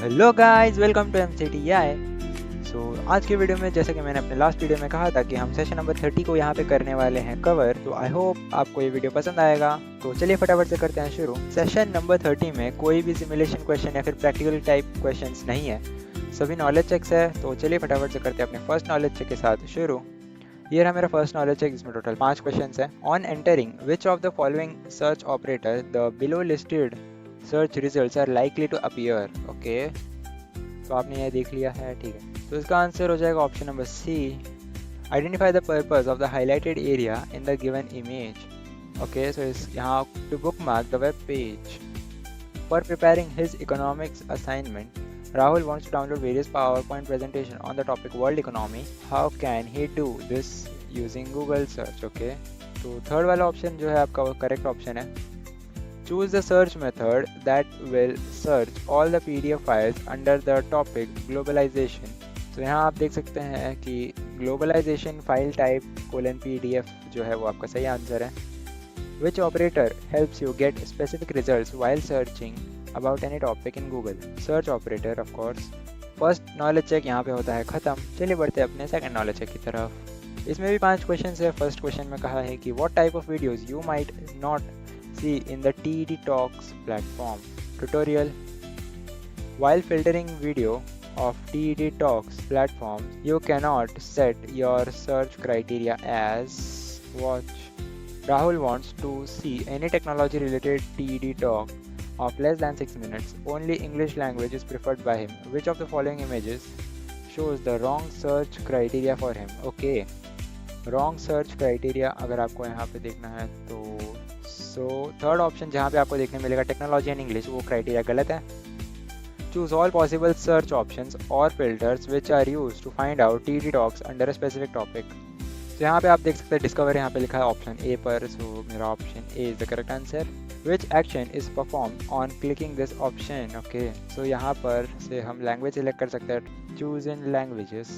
Hello guys, welcome to MCTI। आज के video में जैसे कि मैंने अपने लास्ट वीडियो में कहा था कि हम सेशन नंबर 30 को यहाँ पे करने वाले हैं कवर। तो आई होप आपको ये वीडियो पसंद आएगा। तो चलिए फटाफट से करते हैं शुरू। सेशन नंबर 30 में कोई भी सिमुलेशन क्वेश्चन या फिर प्रैक्टिकल टाइप क्वेश्चंस नहीं है, सभी नॉलेज चेक्स है। तो चलिए फटाफट से करते हैं अपने फर्स्ट नॉलेज चेक के साथ शुरू। ये रहा मेरा फर्स्ट नॉलेज चेक, जिसमें टोटल 5 क्वेश्चंस है। On entering which of the following search operator the below listed search results are likely to appear. Okay, तो आपने ये देख लिया है, ठीक है। तो इसका आंसर हो जाएगा option number C, identify the purpose of the highlighted area in the given image. Okay, so इस यहाँ to bookmark the web page. For preparing his economics assignment, Rahul wants to download various PowerPoint presentation on the topic world economy. How can he do this using Google search? Okay, तो third वाला option जो है आपका वो correct option है। Choose the search method that will search all the PDF files under the topic globalization. तो यहाँ आप देख सकते हैं कि globalization file type :PDF जो है वो आपका सही आंसर है। Which operator helps you get specific results while searching about any topic in Google? Search operator, of course. First knowledge check यहाँ पे होता है ख़त्म। चलिए बढ़ते हैं अपने सेकंड नॉलेज चेक की तरफ। इसमें भी 5 क्वेश्चन है। फर्स्ट क्वेश्चन में कहा है कि what type of videos you might not see in the TED Talks platform tutorial. While filtering video of TED Talks platform, you cannot set your search criteria as watch. Rahul wants to see any technology related TED talk of less than 6 minutes. Only English language is preferred by him. Which of the following images shows the wrong search criteria for him? Okay, wrong search criteria अगर आपको यहाँ पे देखना है तो third option जहाँ पे आपको देखने मिलेगा टेक्नोलॉजी एंड इंग्लिश, वो क्राइटेरिया गलत है। Choose all possible search options or filters which are used to find out TED Talks under a specific topic. तो यहाँ पे आप देख सकते हैं डिस्कवर यहाँ पे लिखा है ऑप्शन ए पर। सो मेरा option A is the correct answer. Which action is perform on clicking this option. Okay, so यहाँ पर से हम लैंग्वेज सिलेक्ट कर सकते हैं, चूज इन लैंग्वेजेस।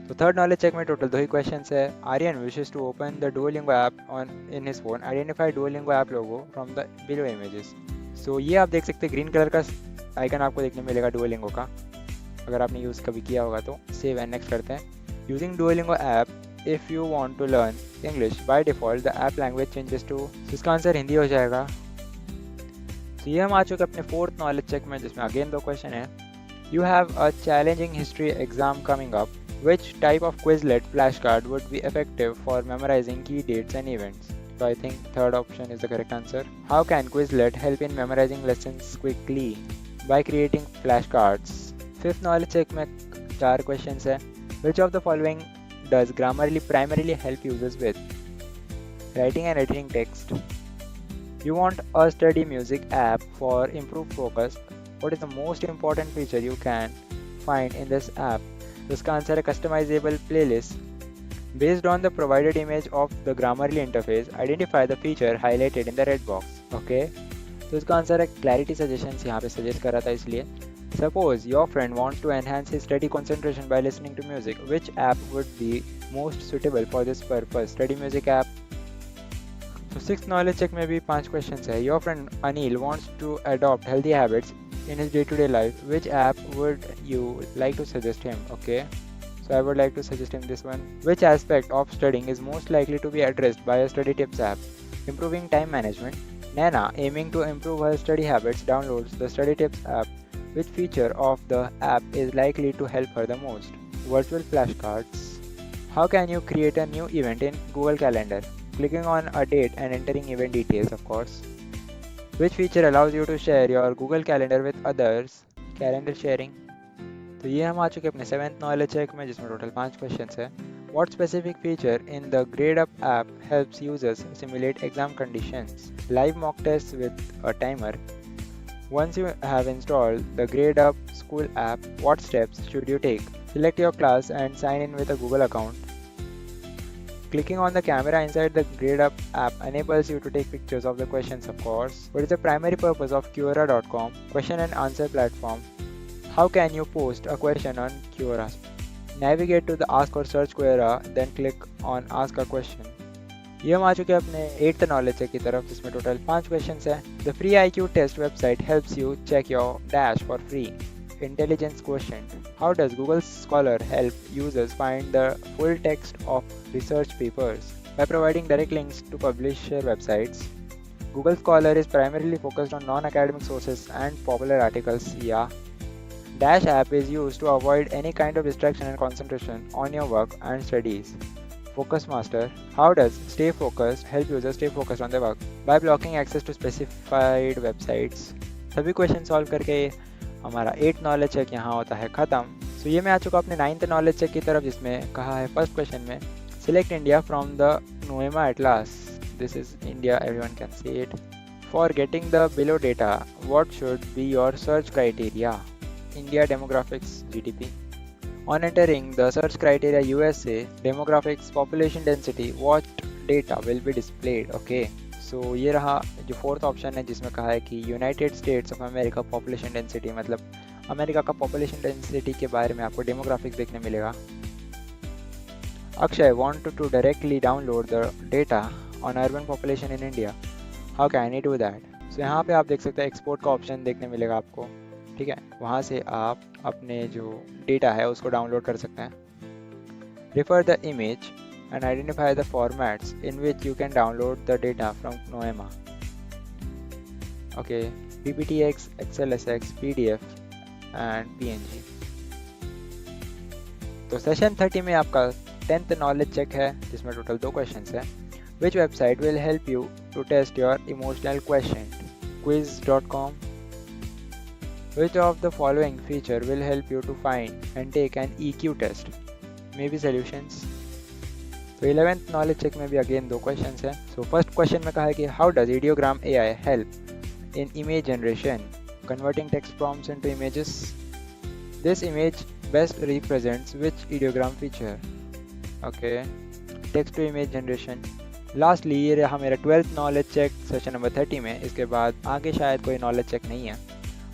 तो थर्ड नॉलेज चेक में टोटल 2 ही क्वेश्चन है। Aryan wishes to open the Duolingo app on in his phone, identify Duolingo app logo from the below images. So ये आप देख सकते हैं ग्रीन कलर का आइकन आपको देखने मिलेगा डुओलिंगो का। अगर आपने यूज़ कभी किया होगा तो सेव एंड नेक्स्ट करते हैं। Using Duolingo app if you want to learn English, by default the app language changes to, इसका आंसर हिंदी हो जाएगा। तो ये हम आ चुके अपने फोर्थ नॉलेज चेक में, जिसमें अगेन 2 क्वेश्चन है। You have a challenging history exam coming up. Which type of Quizlet flashcard would be effective for memorizing key dates and events? So I think third option is the correct answer. How can Quizlet help in memorizing lessons quickly? By creating flashcards. Fifth knowledge check में 4 question है। Which of the following does Grammarly primarily help users with? Writing and editing text. You want a study music app for improved focus. What is the most important feature you can find in this app? इसका answer है customizable playlist. Based on the provided image of the Grammarly interface, identify the feature highlighted in the red box. Okay, तो इसका answer है clarity suggestions, यहाँ पे suggest करा था इसलिए। Suppose your friend wants to enhance his study concentration by listening to music. Which app would be most suitable for this purpose? Study music app. So sixth knowledge check में भी 5 questions है। Your friend Anil wants to adopt healthy habits in his day-to-day life. Which app would you like to suggest him? Okay, so I would like to suggest him this one. Which aspect of studying is most likely to be addressed by a study tips app? Improving time management. Nana, aiming to improve her study habits, downloads the study tips app. Which feature of the app is likely to help her the most? Virtual flashcards. How can you create a new event in Google Calendar? Clicking on a date and entering event details, of course. Which feature allows you to share your Google Calendar with others? Calendar sharing. तो ये हम आ चुके अपने 7th knowledge check में, जिसमें total 5 question है। What specific feature in the GradeUp app helps users simulate exam conditions? Live mock tests with a timer. Once you have installed the GradeUp school app, what steps should you take? Select your class and sign in with a Google account. Clicking on the camera inside the GradeUp app enables you to take pictures of the questions, of course. What is the primary purpose of Quora.com? Question and answer platform. How can you post a question on Quora? Navigate to the Ask or Search Quora, then click on Ask a Question. ये हम आ चुके हैं अपने 8th knowledge check की तरफ, जिसमें total 5 question है। The free IQ test website helps you check your dash for free. intelligence quotient. How does Google Scholar help users find the full text of research papers? By providing direct links to publisher websites. Google Scholar is primarily focused on non-academic sources and popular articles. Yeah. Dash app is used to avoid any kind of distraction and concentration on your work and studies. Focus Master. How does Stay Focused help users stay focused on their work? By blocking access to specified websites. सभी question solve करके हमारा 8th knowledge check यहाँ होता है ख़त्म। सो ये मैं आ चुका अपने 9th नॉलेज चेक की तरफ, जिसमें कहा है फर्स्ट क्वेश्चन में select India from the Noema atlas. This is India, everyone can see it. For getting the below data what should be your search criteria? India demographics, GDP. On entering the search criteria USA, demographics, population density, what data will be displayed? Okay, so ये रहा जो fourth option है, जिसमें कहा है कि United States of America population density, मतलब America का पॉपुलेशन डेंसिटी के बारे में आपको डेमोग्राफिक्स देखने मिलेगा। Akshay want to directly download the data on urban population in India, how can he do that? So यहाँ पे आप देख सकते हैं एक्सपोर्ट का ऑप्शन देखने मिलेगा आपको, ठीक है, वहाँ से आप अपने जो डेटा है उसको डाउनलोड कर सकते हैं। Refer the image and identify the formats in which you can download the data from Noema. Okay, PPTX, XLSX, PDF and PNG। तो सेशन 30 में आपका 10th नॉलेज चेक है, जिसमें टोटल 2 क्वेश्चंस है। Which website will help you to test your emotional question? quiz.com। Which of the following feature will help you to find and take an EQ test? Maybe solutions. तो 11th knowledge check में भी again 2 questions हैं। So first question में कहा है कि how does ideogram AI help in image generation, converting text prompts into images? This image best represents which ideogram feature? Okay, text to image generation. Lastly ये रहा मेरा 12th knowledge check session number 30 में। इसके बाद आगे शायद कोई knowledge check नहीं है।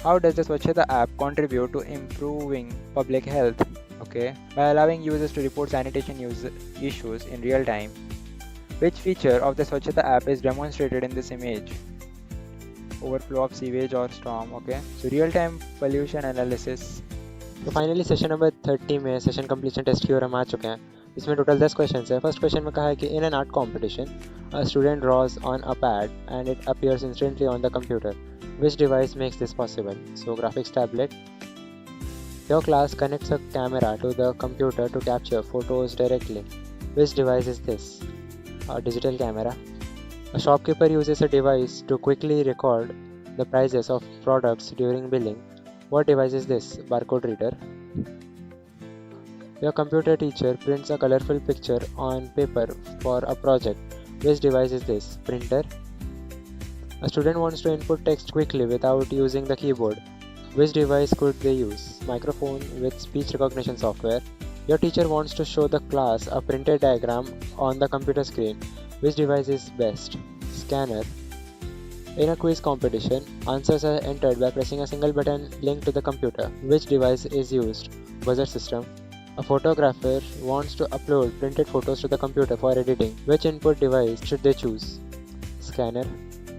How does the Swachhata app contribute to improving public health? Okay, by allowing users to report sanitation issues in real time. Which feature of the Swachhata app is demonstrated in this image? Overflow of sewage or storm. Okay, so real time pollution analysis. तो finally session number 30 में session completion test की ओर हम आ चुके हैं। इसमें total 10 questions है। First question में कहा है कि in an art competition a student draws on a pad and it appears instantly on the computer. Which device makes this possible? So graphics tablet. Your class connects a camera to the computer to capture photos directly. Which device is this? A digital camera. A shopkeeper uses a device to quickly record the prices of products during billing. What device is this? Barcode reader. Your computer teacher prints a colorful picture on paper for a project. Which device is this? Printer. A student wants to input text quickly without using the keyboard. Which device could they use? Microphone with speech recognition software. Your teacher wants to show the class a printed diagram on the computer screen. Which device is best? Scanner. In a quiz competition, answers are entered by pressing a single button linked to the computer. Which device is used? Buzzer system. A photographer wants to upload printed photos to the computer for editing. Which input device should they choose? Scanner.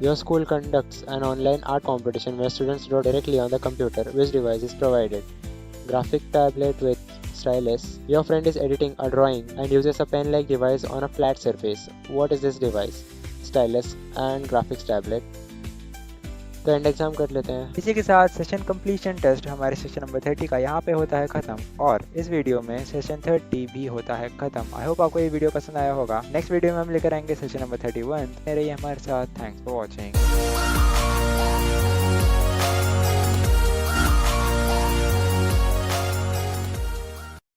Your school conducts an online art competition where students draw directly on the computer. Which device is provided? Graphic tablet with stylus. Your friend is editing a drawing and uses a pen-like device on a flat surface. What is this device? Stylus and graphics tablet. तो and exam कर लेते हैं। इसी के साथ session completion test हमारे session number 30 का यहाँ पे होता है ख़त्म, और इस वीडियो में सेशन 30 भी होता है ख़त्म। आई होप आपको ये वीडियो पसंद आया होगा। नेक्स्ट वीडियो में हम लेकर आएंगे सेशन नंबर 31। मेरे ये हमारे साथ। Thanks for watching.